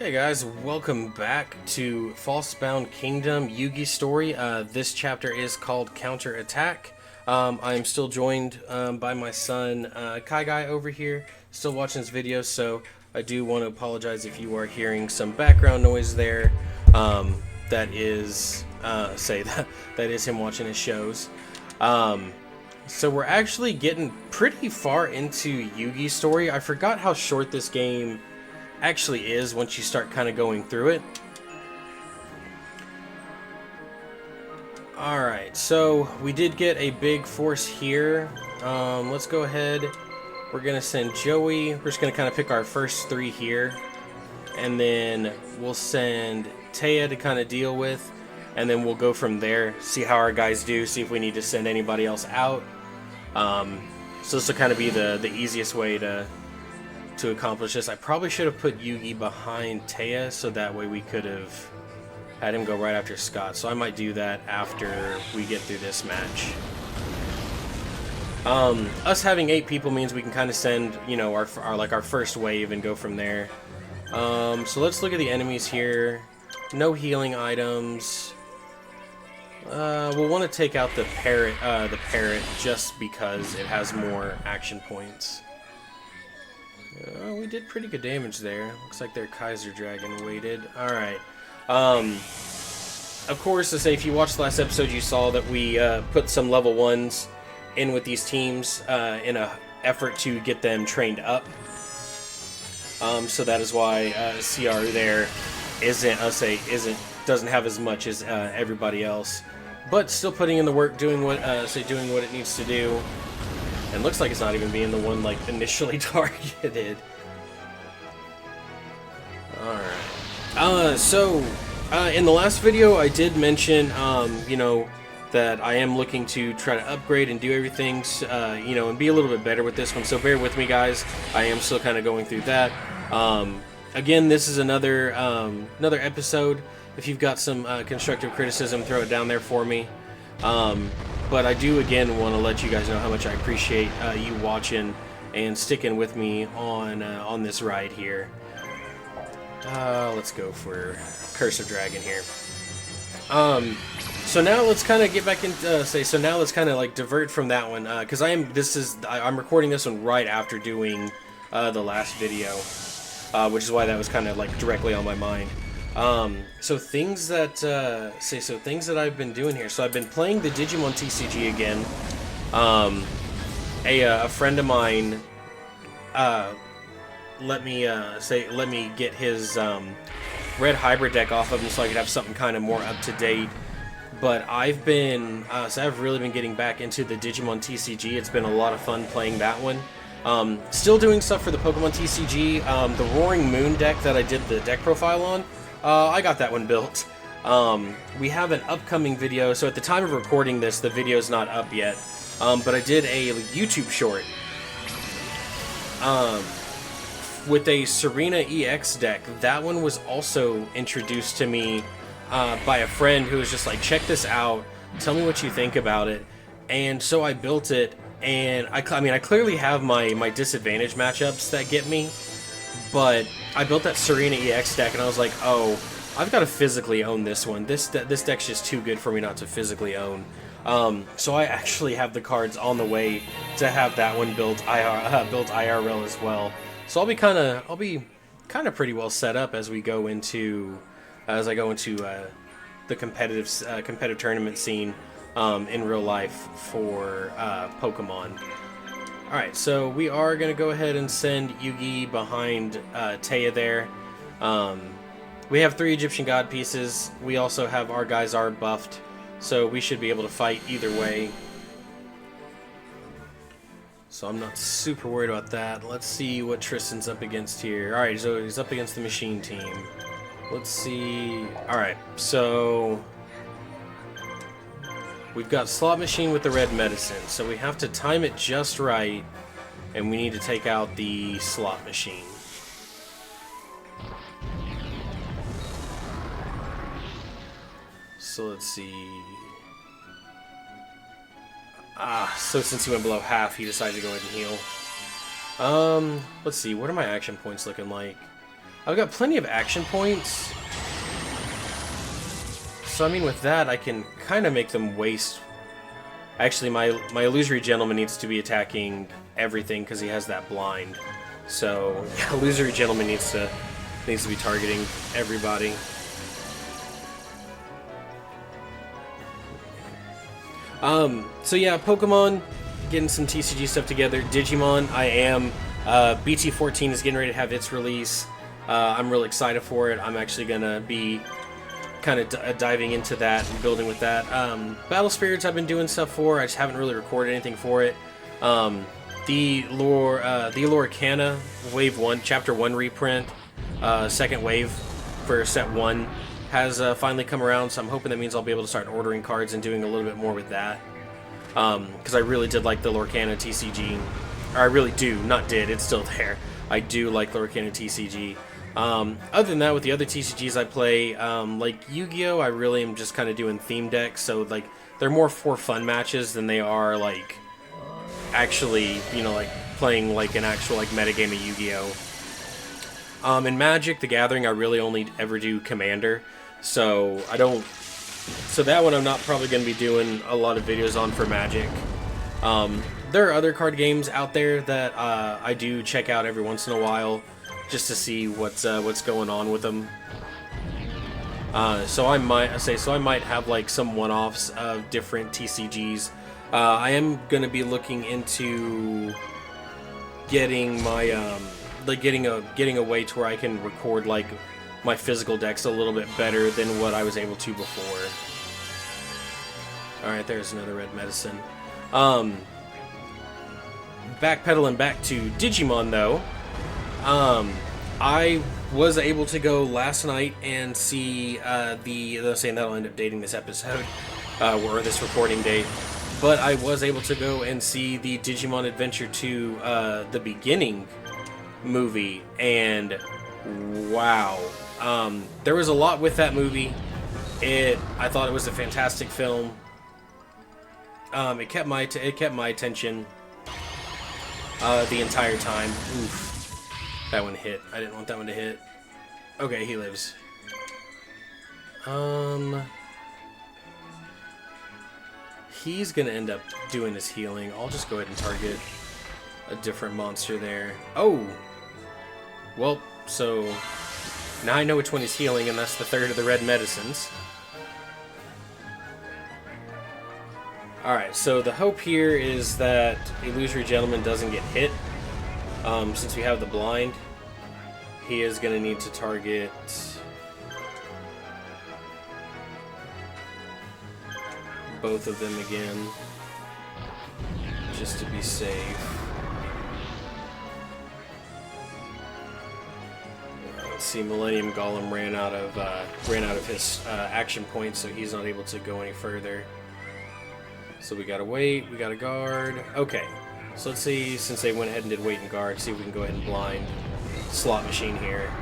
Hey guys, welcome back to Falsebound Kingdom Yugi story. This chapter is called Counter Attack. I'm still joined by my son Kai Guy over here, still watching this video, so I do want to apologize if you are hearing some background noise there. That is that is him watching his shows. So we're actually getting pretty far into Yugi's story. I forgot how short this game actually is once you start kind of going through it. Alright, so we did get a big force here. Let's go ahead. We're going to send Joey. We're just going to kind of pick our first three here. And then we'll send Taya to kind of deal with. And then we'll go from there, see how our guys do, see if we need to send anybody else out. So this will kind of be the easiest way to accomplish this. I probably should have put Yugi behind Taya, so that way we could have had him go right after Scott. So I might do that after we get through this match. Us having 8 people means we can kind of send, you know, our first wave and go from there. So let's look at the enemies here. No healing items. We'll want to take out the parrot just because it has more action points. We did pretty good damage there. Looks like their Kaiser Dragon waited. Alright. Of course, to say, if you watched the last episode, you saw that we put some level 1s in with these teams in an effort to get them trained up. So that is why CR there doesn't have as much as everybody else, but still putting in the work, doing what it needs to do. And looks like it's not even being the one, like, initially targeted. Alright. In the last video, I did mention, you know, that I am looking to try to upgrade and do everything, you know, and be a little bit better with this one. So bear with me, guys. I am still kind of going through that. Again, this is another episode. If you've got some constructive criticism, throw it down there for me. But I do, again, want to let you guys know how much I appreciate you watching and sticking with me on this ride here. Let's go for Curse of Dragon here. So now let's kind of get back into so now let's kind of like divert from that one, because I'm recording this one right after doing the last video, which is why that was kind of like directly on my mind. So things that I've been doing here. So I've been playing the Digimon TCG again. A friend of mine let me get his red hybrid deck off of him so I could have something kind of more up to date. But I've really been getting back into the Digimon TCG. It's been a lot of fun playing that one. Still doing stuff for the Pokemon TCG. The Roaring Moon deck that I did the deck profile on, I got that one built. We have an upcoming video, so at the time of recording this, the video's not up yet. But I did a YouTube short with a Serena EX deck. That one was also introduced to me by a friend who was just like, check this out, tell me what you think about it. And so I built it, and I clearly have my disadvantage matchups that get me, but I built that Serena EX deck, and I was like, oh, I've got to physically own this one. This deck's just too good for me not to physically own. So I actually have the cards on the way to have that one built IRL as well. So I'll be kind of pretty well set up as I go into the competitive tournament scene in real life for Pokemon. Alright, so we are going to go ahead and send Yugi behind Taya there. We have 3 Egyptian God pieces. We also have our guys are buffed, so we should be able to fight either way. So I'm not super worried about that. Let's see what Tristan's up against here. Alright, so he's up against the machine team. Let's see. Alright, so we've got Slot Machine with the red medicine, so we have to time it just right, and we need to take out the Slot Machine. So let's see. So since he went below half, he decided to go ahead and heal. Let's see, what are my action points looking like? I've got plenty of action points. So, I mean, with that, I can kind of make them waste. Actually, my illusory gentleman needs to be attacking everything because he has that blind. So, illusory gentleman needs to be targeting everybody. So yeah, Pokemon, getting some TCG stuff together. Digimon, I am. BT14 is getting ready to have its release. I'm really excited for it. I'm actually gonna be kind of diving into that and building with that. Battle Spirits I've been doing stuff for. I just haven't really recorded anything for it. The Lorcana Wave 1, Chapter 1 reprint, second wave for Set 1 has finally come around, so I'm hoping that means I'll be able to start ordering cards and doing a little bit more with that. Because I really did like the Lorcana TCG. Or I really do, not did, it's still there. I do like Lorcana TCG. Other than that, with the other TCGs I play, like Yu-Gi-Oh! I really am just kind of doing theme decks, so like they're more for fun matches than they are like actually, you know, like playing like an actual like metagame of Yu-Gi-Oh! In Magic the Gathering, I really only ever do Commander, so I don't. So that one I'm not probably going to be doing a lot of videos on for Magic. There are other card games out there that I do check out every once in a while, just to see what's going on with them. So I might have like some one-offs of different TCGs. I am gonna be looking into getting my getting a way to where I can record like my physical decks a little bit better than what I was able to before. All right, there's another red medicine. Backpedaling back to Digimon though. I was able to go last night and see I'm saying that'll end up dating this episode, or this recording date, but I was able to go and see the Digimon Adventure 2, the beginning movie, and wow, there was a lot with that movie. I thought it was a fantastic film. It kept my attention the entire time. Oof. That one hit. I didn't want that one to hit. Okay, he lives. He's gonna end up doing his healing. I'll just go ahead and target a different monster there. Oh! Well, so now I know which one he's healing, and that's the third of the red medicines. Alright, so the hope here is that Illusory Gentleman doesn't get hit. Since we have the blind, he is going to need to target both of them again, just to be safe. Let's see, Millennium Golem ran out of his action points, so he's not able to go any further. So we gotta wait, we gotta guard. Okay. So let's see, since they went ahead and did wait and guard, see if we can go ahead and blind Slot Machine here.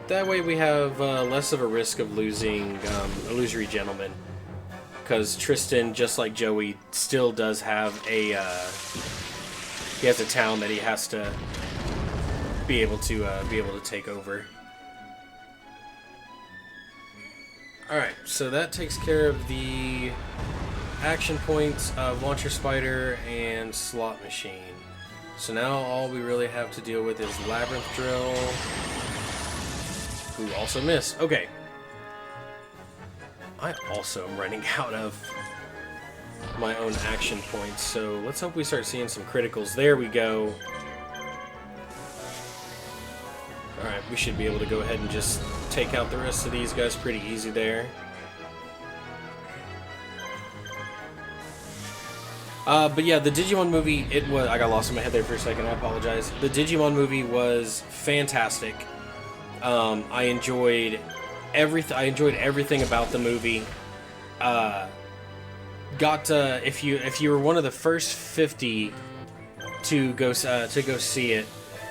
That way we have less of a risk of losing Illusory Gentleman. Because Tristan, just like Joey, still does have he has a town that he has to be able to take over. Alright, so that takes care of the action points of Launcher Spider and Slot Machine. So now all we really have to deal with is Labyrinth Drill, who also missed. Okay. I also am running out of my own action points, so let's hope we start seeing some criticals. There we go. Alright, we should be able to go ahead and just take out the rest of these guys pretty easy there. But yeah, the Digimon movie, I got lost in my head there for a second, I apologize. The Digimon movie was fantastic. I enjoyed everything about the movie. If you were one of the first 50 to go see it,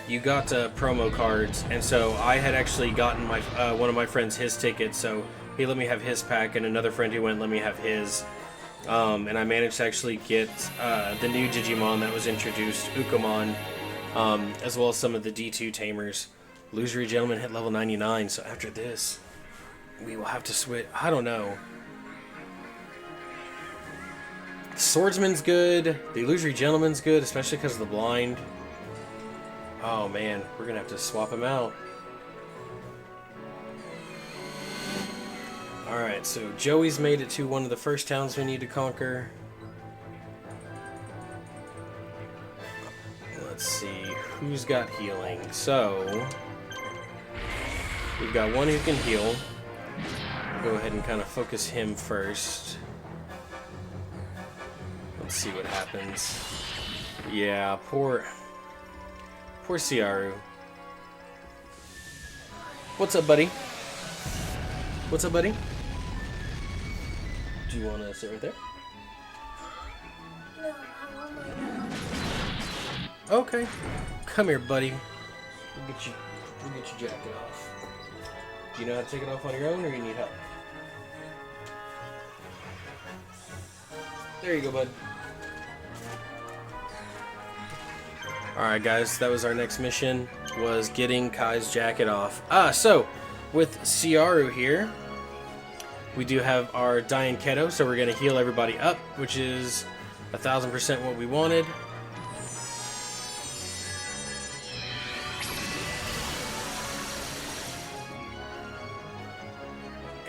you got promo cards, and so I had actually gotten one of my friends his ticket, so he let me have his pack, and another friend who went let me have his. And I managed to actually get the new Digimon that was introduced, Ukomon, as well as some of the D2 tamers. Illusory Gentleman hit level 99, so after this, we will have to switch. I don't know. The Swordsman's good. The Illusory Gentleman's good, especially because of the blind. Oh man, we're gonna have to swap him out. Alright, so Joey's made it to one of the first towns we need to conquer. Let's see, who's got healing? So, we've got one who can heal. Go ahead and kind of focus him first. Let's see what happens. Yeah, poor Ciaru. What's up, buddy? What's up, buddy? Do you want to sit right there? No, I want my dog. Okay. Come here, buddy. We'll get your jacket off. Do you know how to take it off on your own, or you need help? There you go, bud. Alright, guys, that was our next mission, was getting Kai's jacket off. So, with Ciaru here, we do have our Dian Keto, so we're going to heal everybody up, which is 1000% what we wanted.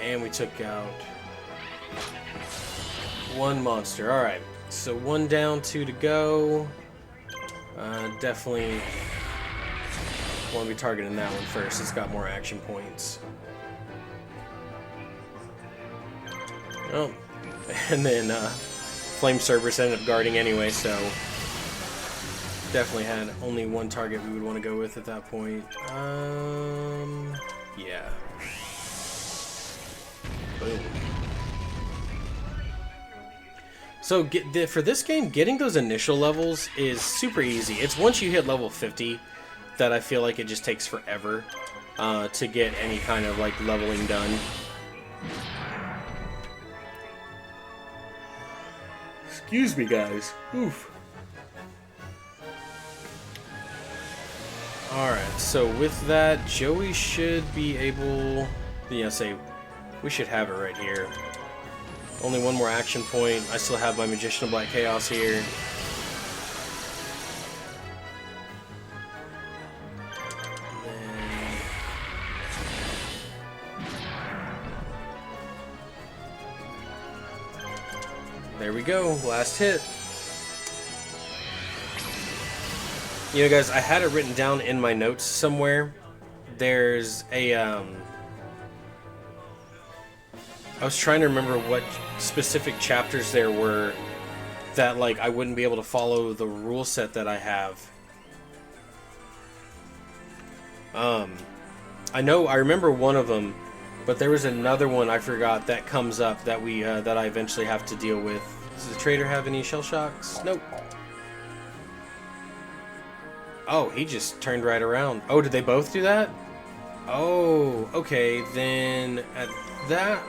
And we took out one monster. Alright, so one down, two to go. Definitely want to be targeting that one first. It's got more action points. Oh, and then Flame Cerberus ended up guarding anyway, so definitely had only one target we would want to go with at that point. Yeah. Boom. So for this game, getting those initial levels is super easy. It's once you hit level 50 that I feel like it just takes forever to get any kind of like leveling done. Excuse me, guys. Oof. Alright, so with that, Joey should be able... Yeah, say, we should have it right here. Only one more action point. I still have my Magician of Black Chaos here. There we go, last hit. You know, guys, I had it written down in my notes somewhere. There's a, I was trying to remember what specific chapters there were that, like, I wouldn't be able to follow the rule set that I have. I remember one of them, but there was another one I forgot that comes up that that I eventually have to deal with. Does the trader have any shell shocks? Nope. Oh, he just turned right around. Oh, did they both do that? Oh, okay. Then at that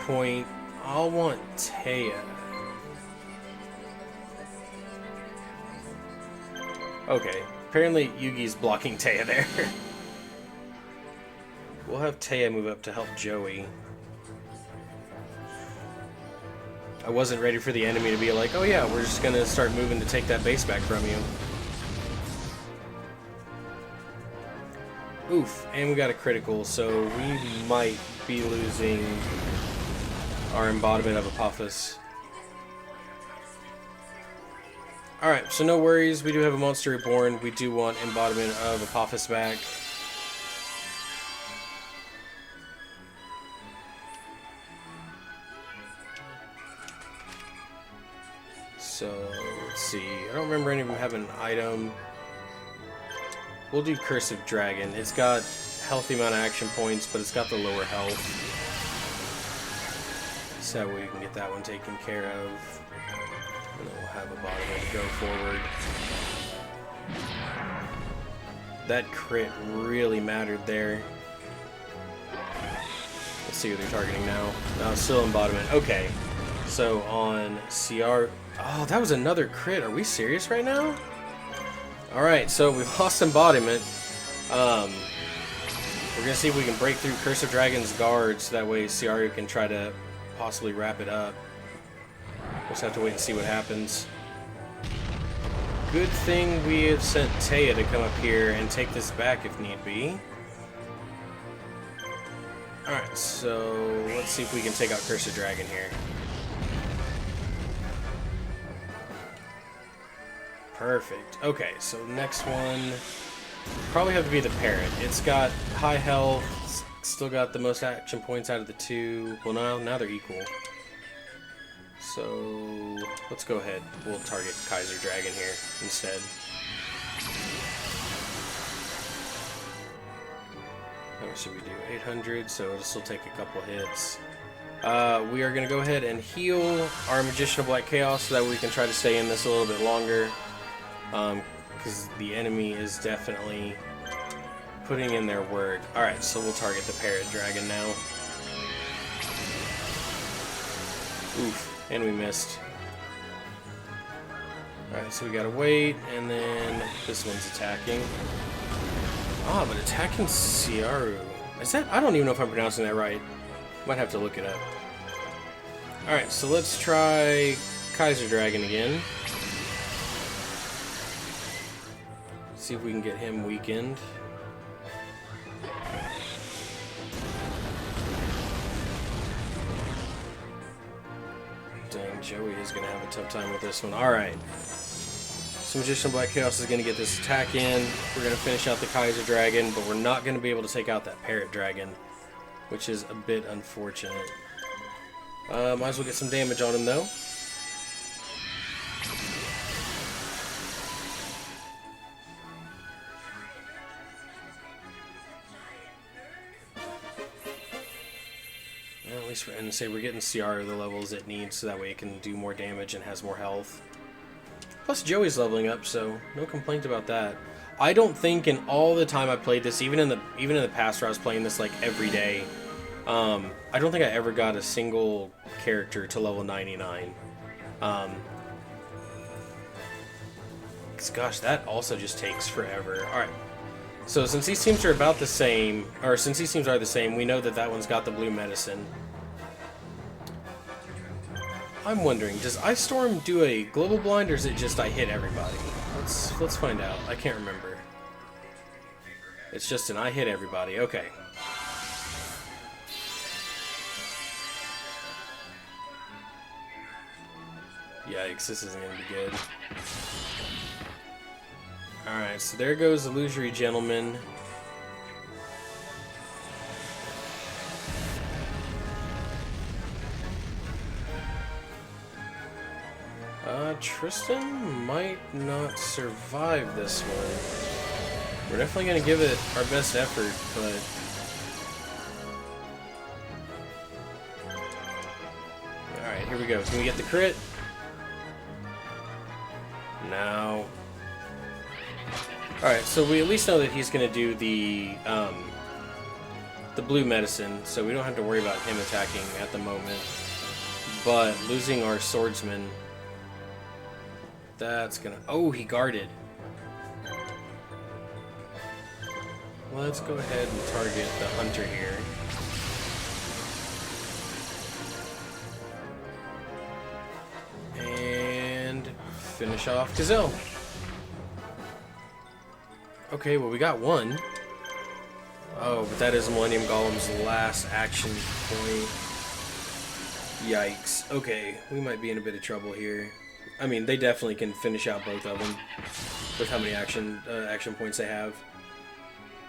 point, I'll want Taya. Okay. Apparently, Yugi's blocking Taya there. We'll have Taya move up to help Joey. I wasn't ready for the enemy to be like, oh yeah, we're just gonna start moving to take that base back from you. Oof, and we got a critical, so we might be losing our embodiment of Apophis. Alright, so no worries, we do have a Monster Reborn. We do want embodiment of Apophis back. So, let's see. I don't remember any of them having an item. We'll do Curse of Dragon. It's got healthy amount of action points, but it's got the lower health. So that way we can get that one taken care of. And then we'll have a bottom to go forward. That crit really mattered there. Let's see what they're targeting now. Oh, still embodiment. Okay. So on CR... Oh, that was another crit. Are we serious right now? Alright, so we've lost embodiment. We're gonna see if we can break through Curse of Dragon's guard so that way Ciaru can try to possibly wrap it up. We'll just have to wait and see what happens. Good thing we have sent Taya to come up here and take this back if need be. Alright, so let's see if we can take out Curse of Dragon here. Perfect. Okay, so next one probably have to be the parrot. It's got high health, still got the most action points out of the two. Well, now they're equal. So let's go ahead. We'll target Kaiser Dragon here instead. What should we do? 800, so it'll still take a couple hits. We are going to go ahead and heal our Magician of Black Chaos so that we can try to stay in this a little bit longer. Because the enemy is definitely putting in their work. Alright, so we'll target the Parrot Dragon now. Oof, and we missed. Alright, so we gotta wait, and then this one's attacking. Ah, but attacking Ciaru. Is that? I don't even know if I'm pronouncing that right. Might have to look it up. Alright, so let's try Kaiser Dragon again. See if we can get him weakened. Dang, Joey is going to have a tough time with this one. Alright. So Magician Black Chaos is going to get this attack in. We're going to finish out the Kaiser Dragon, but we're not going to be able to take out that Parrot Dragon, which is a bit unfortunate. Might as well get some damage on him, though. Well, at least we're getting Ciaru the levels it needs, so that way it can do more damage and has more health. Plus, Joey's leveling up, so no complaint about that. I don't think in all the time I played this, even in the past where I was playing this like every day, I don't think I ever got a single character to level 99. Because gosh, that also just takes forever. All right. So since these teams are about the same, or since these teams are the same, we know that that one's got the blue medicine. I'm wondering, does Ice Storm do a global blind, or is it just I hit everybody? Let's find out. I can't remember. It's just an I hit everybody. Okay. Yikes, this isn't gonna be good. Alright, so there goes Illusory Gentleman. Tristan might not survive this one. We're definitely going to give it our best effort, but... Alright, here we go. Can we get the crit? No. Alright, so we at least know that he's going to do the blue medicine, so we don't have to worry about him attacking at the moment. But losing our swordsman... That's gonna... Oh, he guarded. Let's go ahead and target the hunter here. And finish off Gazelle. Okay, well we got one. Oh, but that is Millennium Golem's last action point. Yikes. Okay, we might be in a bit of trouble here. I mean, they definitely can finish out both of them with how many action points they have.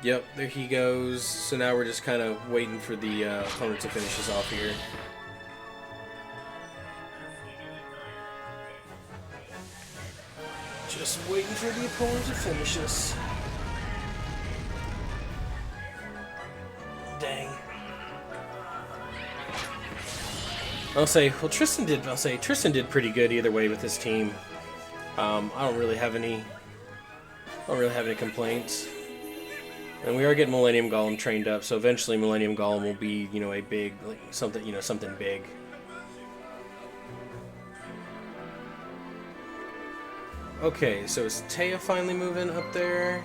Yep, there he goes. So now we're just kind of waiting for the opponent to finish us off here. Just waiting for the opponent to finish us. Dang. I'll say Tristan did pretty good either way with this team. I don't really have any complaints. And we are getting Millennium Golem trained up, so eventually Millennium Golem will be, you know, a big something big. Okay, so is Taya finally moving up there?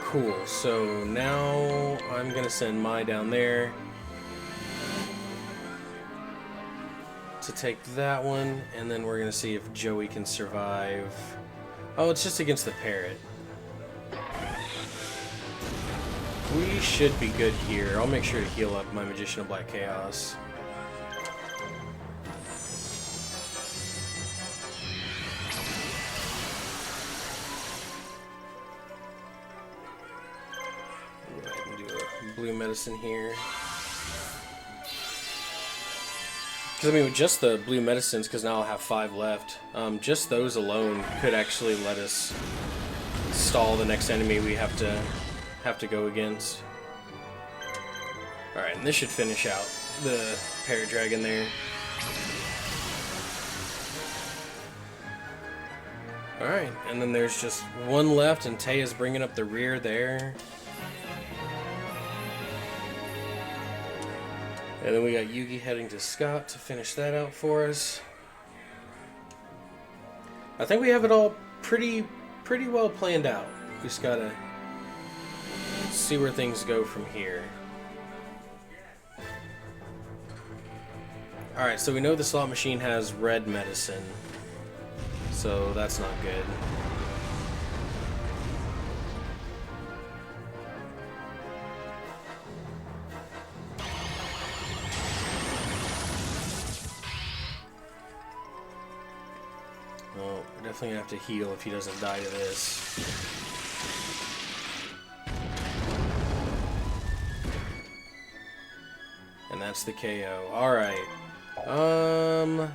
Cool, so now I'm gonna send Mai down there to take that one, and then we're gonna see if Joey can survive. Oh, it's just against the parrot. We should be good here. I'll make sure to heal up my Magician of Black Chaos. Go ahead and do a blue medicine here. Because, I mean, with just the blue medicines, because now I'll have 5 left, just those alone could actually let us stall the next enemy we have to go against. Alright, and this should finish out the parrot dragon there. Alright, and then there's just one left, and Taya's bringing up the rear there. And then we got Yugi heading to Scott to finish that out for us. I think we have it all pretty well planned out. We just gotta see where things go from here. Alright, so we know the slot machine has red medicine. So that's not good. Well, we're definitely gonna have to heal if he doesn't die to this. And that's the KO. Alright. I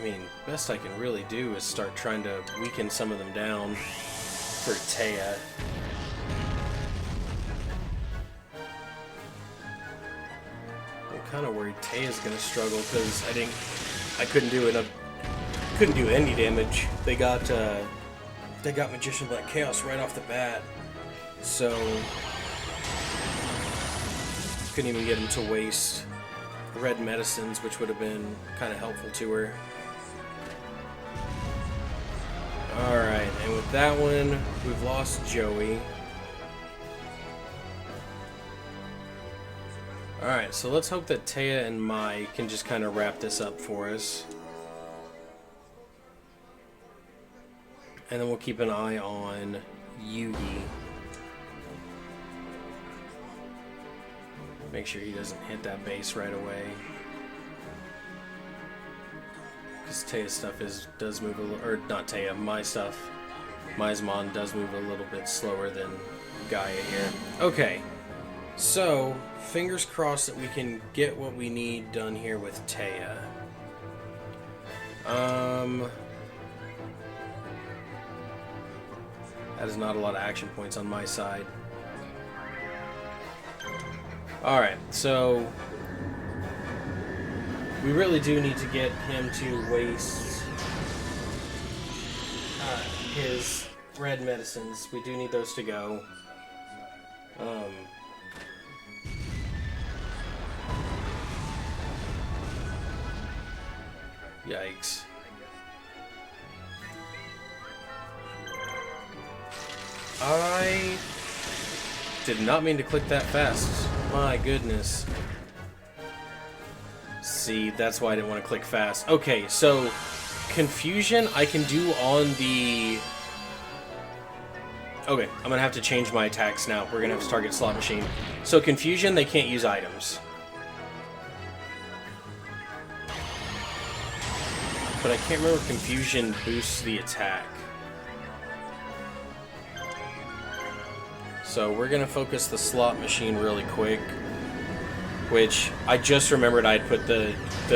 mean, best I can really do is start trying to weaken some of them down for Taya. I'm kind of worried Taya's gonna struggle because I couldn't do any damage. They got Magician Black Chaos right off the bat, so couldn't even get him to waste red medicines, which would have been kind of helpful to her. Alright, and with that one, we've lost Joey. Alright, so let's hope that Taya and Mai can just kind of wrap this up for us. And then we'll keep an eye on Yugi. Make sure he doesn't hit that base right away. Because Taya's stuff does move a little, or not Taya, my stuff. Mai's Mon does move a little bit slower than Gaia here. Okay, so fingers crossed that we can get what we need done here with Taya. That is not a lot of action points on my side. Alright, so we really do need to get him to waste his red medicines. We do need those to go. Yikes. I did not mean to click that fast. My goodness. See, that's why I didn't want to click fast. Okay, so confusion I can do on the... Okay, I'm going to have to change my attacks now. We're going to have to target slot machine. So confusion, they can't use items. But I can't remember if confusion boosts the attack. So we're going to focus the slot machine really quick. Which, I just remembered I'd put the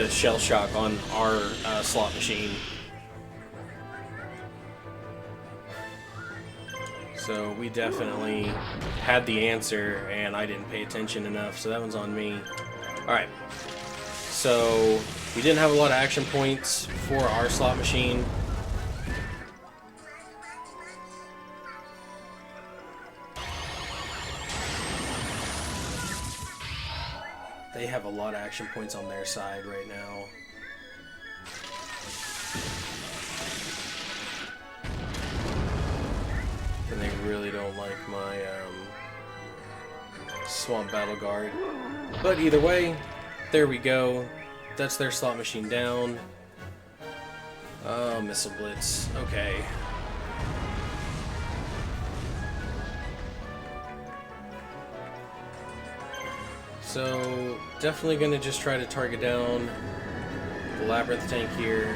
shell shock on our slot machine. So we definitely had the answer, and I didn't pay attention enough, so that one's on me. Alright, so we didn't have a lot of action points for our slot machine. They have a lot of action points on their side right now. And they really don't like my Swamp Battle Guard. But either way, there we go. That's their slot machine down. Oh, Missile Blitz. Okay. So, definitely going to just try to target down the Labyrinth tank here.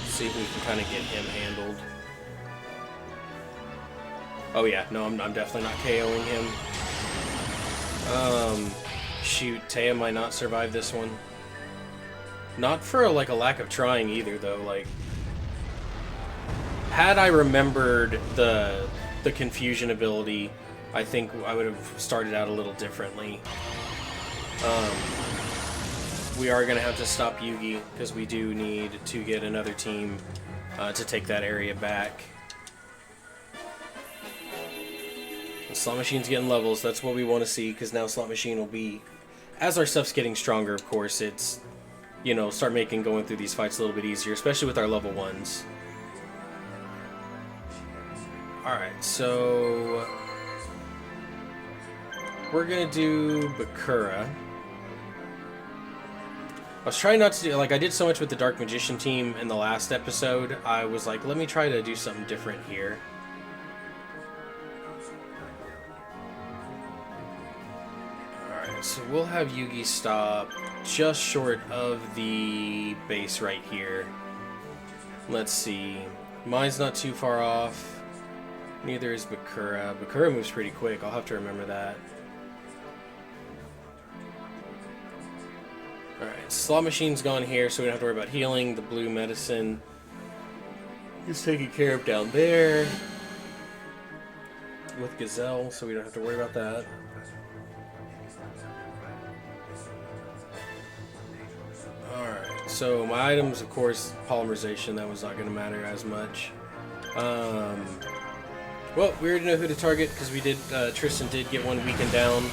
See if we can kind of get him handled. Oh yeah, no, I'm definitely not KOing him. Shoot, Taya might not survive this one. Not for like a lack of trying either, though. Like, had I remembered the confusion ability, I think I would have started out a little differently. We are going to have to stop Yugi, because we do need to get another team to take that area back. The Slot Machine's getting levels, that's what we want to see, because now Slot Machine will be... As our stuff's getting stronger, of course, it's... You know, start making going through these fights a little bit easier, especially with our level 1s. Alright, so... We're going to do Bakura. I was trying not to do, like, I did so much with the Dark Magician team in the last episode, I was like, let me try to do something different here. Alright, so we'll have Yugi stop just short of the base right here. Let's see. Mine's not too far off. Neither is Bakura. Bakura moves pretty quick, I'll have to remember that. Alright, Slot Machine's gone here, so we don't have to worry about healing. The blue medicine is taken care of down there with Gazelle, so we don't have to worry about that. Alright, so my items, of course, polymerization, that was not going to matter as much. Well, we already know who to target, because we did, Tristan did get one weakened down.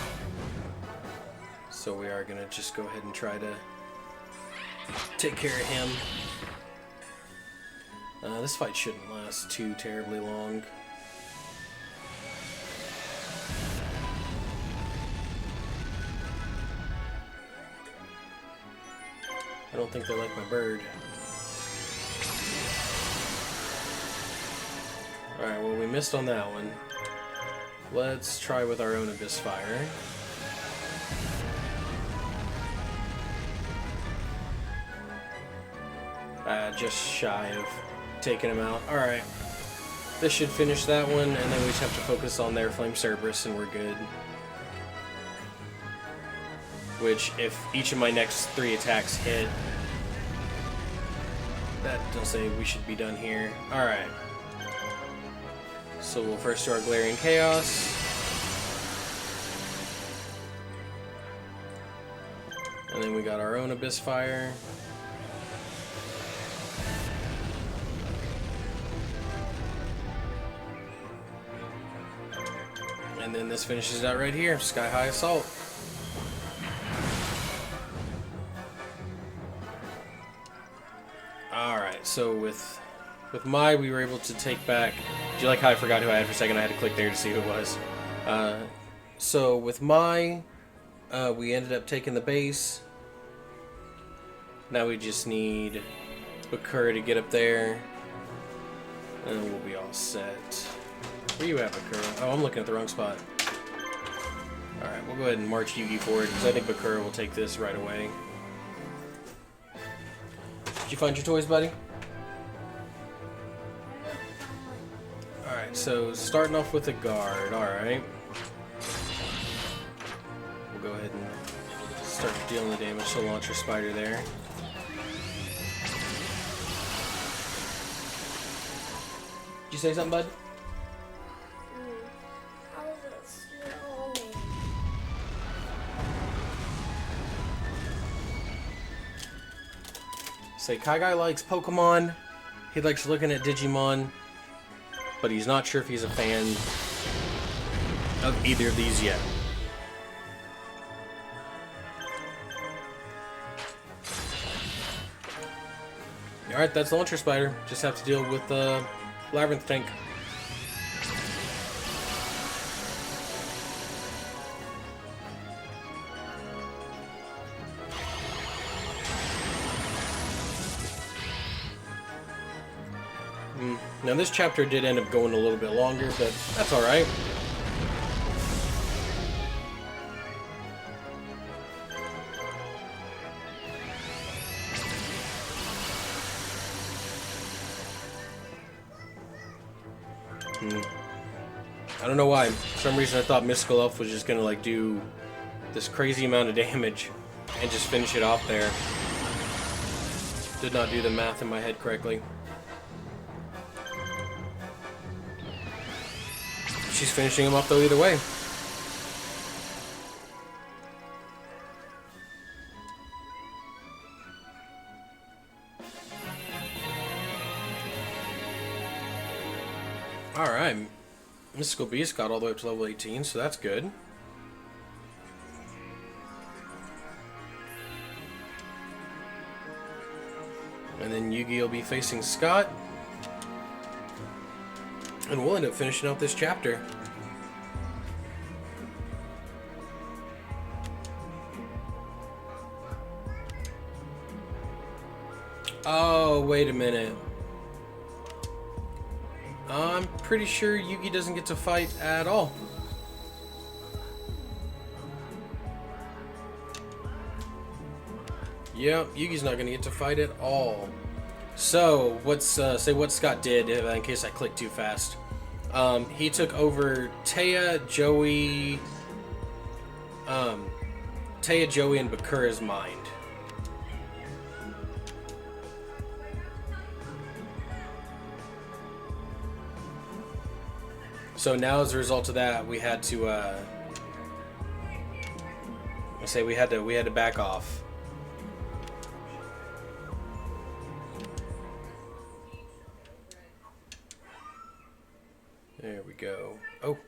So we are going to just go ahead and try to take care of him. This fight shouldn't last too terribly long. I don't think they like my bird. Alright, well we missed on that one. Let's try with our own Abyss Fire. Just shy of taking him out. Alright. This should finish that one, and then we just have to focus on their Flame Cerberus, and we're good. Which, if each of my next 3 attacks hit, that does say we should be done here. Alright. So we'll first do our Galarian Chaos. And then we got our own Abyss Fire. And then this finishes out right here, Sky High Assault. Alright, so with my, we were able to take back... Do you like how I forgot who I had for a second? I had to click there to see who it was. So with my, we ended up taking the base. Now we just need Bakura to get up there. And we'll be all set. Where you at, Bakura? Oh, I'm looking at the wrong spot. Alright, we'll go ahead and march Yugi forward, because I think Bakura will take this right away. Did you find your toys, buddy? Alright, so starting off with a guard, alright. We'll go ahead and start dealing the damage to Launcher Spider there. Did you say something, bud? Say, Kai Guy likes Pokemon, he likes looking at Digimon, but he's not sure if he's a fan of either of these yet. Alright, that's the Launcher Spider. Just have to deal with the Labyrinth Tank. Now this chapter did end up going a little bit longer, but that's alright. I don't know why. For some reason I thought Mystical Elf was just gonna like do this crazy amount of damage and just finish it off there. Did not do the math in my head correctly. She's finishing him off though either way. Alright. Mystical Beast got all the way up to level 18, so that's good. And then Yugi will be facing Scott. And we'll end up finishing out this chapter. Oh, wait a minute. I'm pretty sure Yugi doesn't get to fight at all. Yep, Yugi's not going to get to fight at all. So, say what Scott did, in case I clicked too fast. He took over Taya, Joey, and Bakura's mind. So now, as a result of that, we had to, we had to back off. There we go. Oh,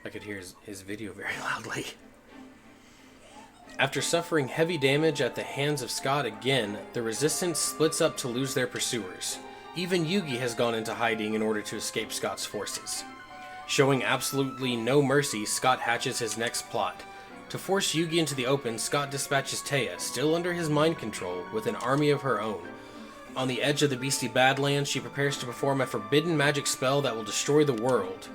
I could hear his video very loudly. After suffering heavy damage at the hands of Scott again, the Resistance splits up to lose their pursuers. Even Yugi has gone into hiding in order to escape Scott's forces. Showing absolutely no mercy, Scott hatches his next plot. To force Yugi into the open, Scott dispatches Taya, still under his mind control, with an army of her own. On the edge of the Beastie Badlands, she prepares to perform a forbidden magic spell that will destroy the world.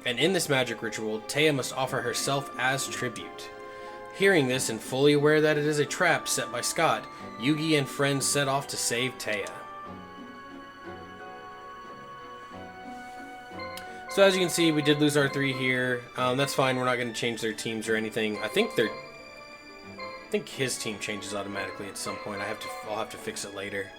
And in this magic ritual, Taya must offer herself as tribute. Hearing this and fully aware that it is a trap set by Scott, Yugi and friends set off to save Taya. So as you can see, we did lose our 3 here. That's fine. We're not going to change their teams or anything. I think his team changes automatically at some point. I'll have to fix it later.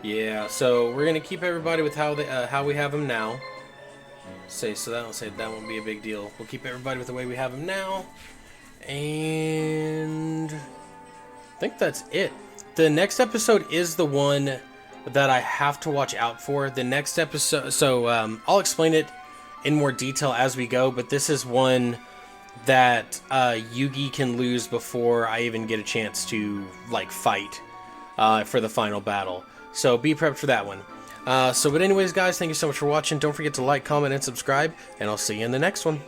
Yeah. So we're gonna keep everybody with how we have them now. So that won't be a big deal. We'll keep everybody with the way we have them now, and I think that's it. The next episode is the one that I have to watch out for. The next episode, so I'll explain it in more detail as we go, but this is one that Yugi can lose before I even get a chance to like fight for the final battle. So be prepped for that one. But anyways, guys, thank you so much for watching. Don't forget to like, comment, and subscribe, and I'll see you in the next one.